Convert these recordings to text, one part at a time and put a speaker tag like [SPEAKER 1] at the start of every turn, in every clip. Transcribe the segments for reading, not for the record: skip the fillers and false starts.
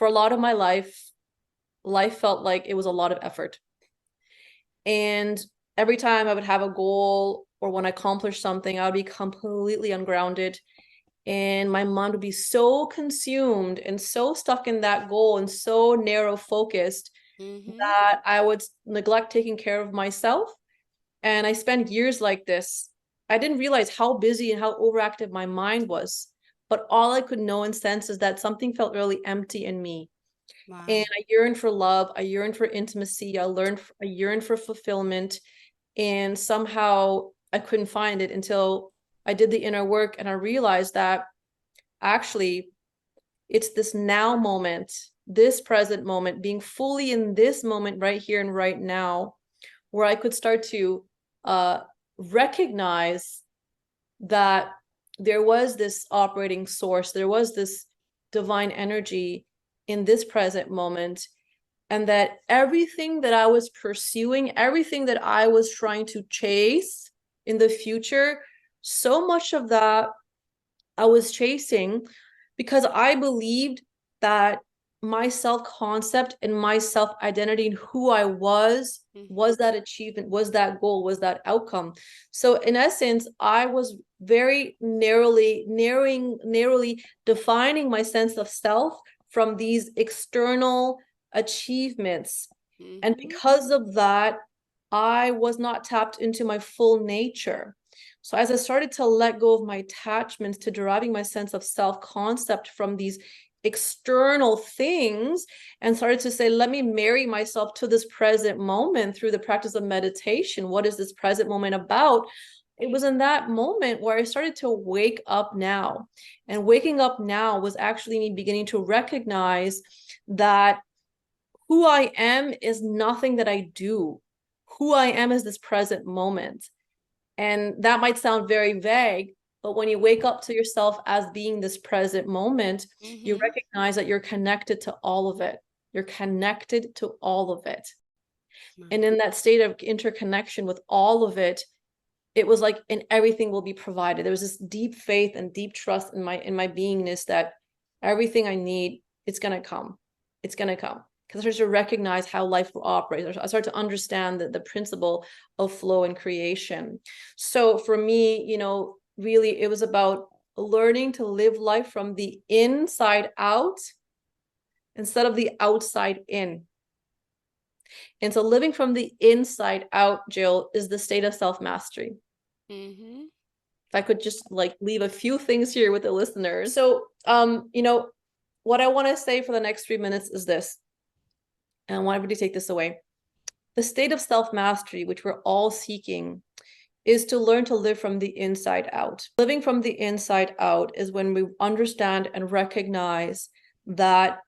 [SPEAKER 1] for a lot of my life felt like it was a lot of effort. And every time I would have a goal or when I accomplished something, I would be completely ungrounded. And my mind would be so consumed and so stuck in that goal and so narrow focused that I would neglect taking care of myself. And I spent years like this. I didn't realize how busy and how overactive my mind was. But all I could know and sense is that something felt really empty in me.
[SPEAKER 2] Wow.
[SPEAKER 1] And I yearned for love. I yearned for intimacy. I yearned for fulfillment. And somehow I couldn't find it until I did the inner work and I realized that actually it's this now moment, this present moment, being fully in this moment right here and right now, where I could start to recognize that there was this operating source, there was this divine energy in this present moment, and that everything that I was pursuing, everything that I was trying to chase in the future, so much of that I was chasing because I believed that my self-concept and my self-identity and who I was that achievement, was that goal, was that outcome. So in essence, I was very narrowly defining my sense of self from these external achievements. And because of that, I was not tapped into my full nature. So as I started to let go of my attachments to deriving my sense of self-concept from these external things and started to say, let me marry myself to this present moment through the practice of meditation. What is this present moment about? It was in that moment where I started to wake up now. And waking up now was actually me beginning to recognize that who I am is nothing that I do. Who I am is this present moment. And that might sound very vague, but when you wake up to yourself as being this present moment, you recognize that you're connected to all of it. You're connected to all of it. And in that state of interconnection with all of it, it was like, and everything will be provided. There was this deep faith and deep trust in my beingness that everything I need, it's going to come. It's going to come. Because I start to recognize how life operates. I start to understand the principle of flow and creation. So for me, really, it was about learning to live life from the inside out instead of the outside in. And so living from the inside out, Jill, is the state of self-mastery. If I could just leave a few things here with the listeners. So, what I want to say for the next 3 minutes is this. And I want everybody to take this away. The state of self-mastery, which we're all seeking, is to learn to live from the inside out. Living from the inside out is when we understand and recognize that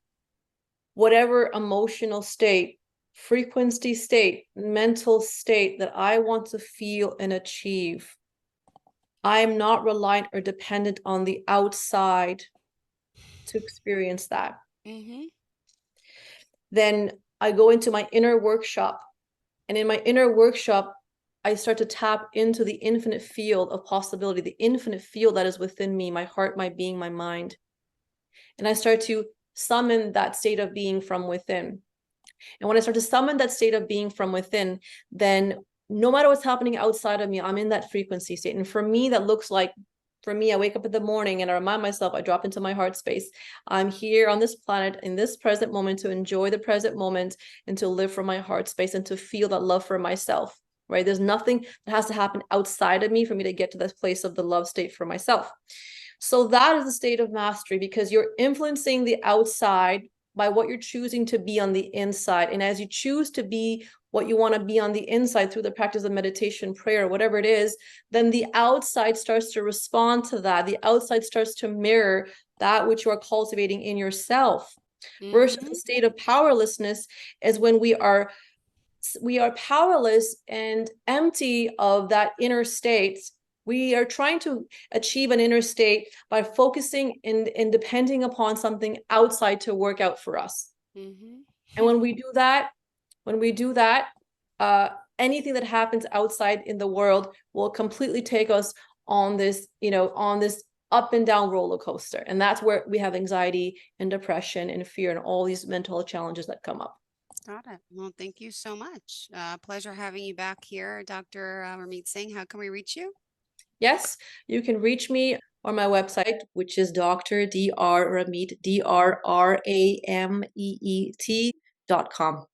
[SPEAKER 1] whatever emotional state, frequency state, mental state that I want to feel and achieve, I am not reliant or dependent on the outside to experience that. Then I go into my inner workshop, and in my inner workshop, I start to tap into the infinite field of possibility, the infinite field that is within me, my heart, my being, my mind. And I start to summon that state of being from within. And when I start to summon that state of being from within, then no matter what's happening outside of me, I'm in that frequency state. And for me, that looks like, I wake up in the morning and I remind myself, I drop into my heart space. I'm here on this planet in this present moment to enjoy the present moment and to live from my heart space and to feel that love for myself, right? There's nothing that has to happen outside of me for me to get to this place of the love state for myself. So that is the state of mastery, because you're influencing the outside by what you're choosing to be on the inside. And as you choose to be what you want to be on the inside through the practice of meditation, prayer, whatever it is, then the outside starts to respond to that. The outside starts to mirror that which you are cultivating in yourself. Versus the state of powerlessness is when we are powerless and empty of that inner state. We are trying to achieve an inner state by focusing and depending upon something outside to work out for us. And when we do that, anything that happens outside in the world will completely take us on this up and down roller coaster. And that's where we have anxiety and depression and fear and all these mental challenges that come up.
[SPEAKER 2] Got it. Well, thank you so much. Pleasure having you back here, Dr. Rameet Singh. How can we reach you?
[SPEAKER 1] Yes, you can reach me on my website, which is Dr. Rameet, DRRAMEET.com.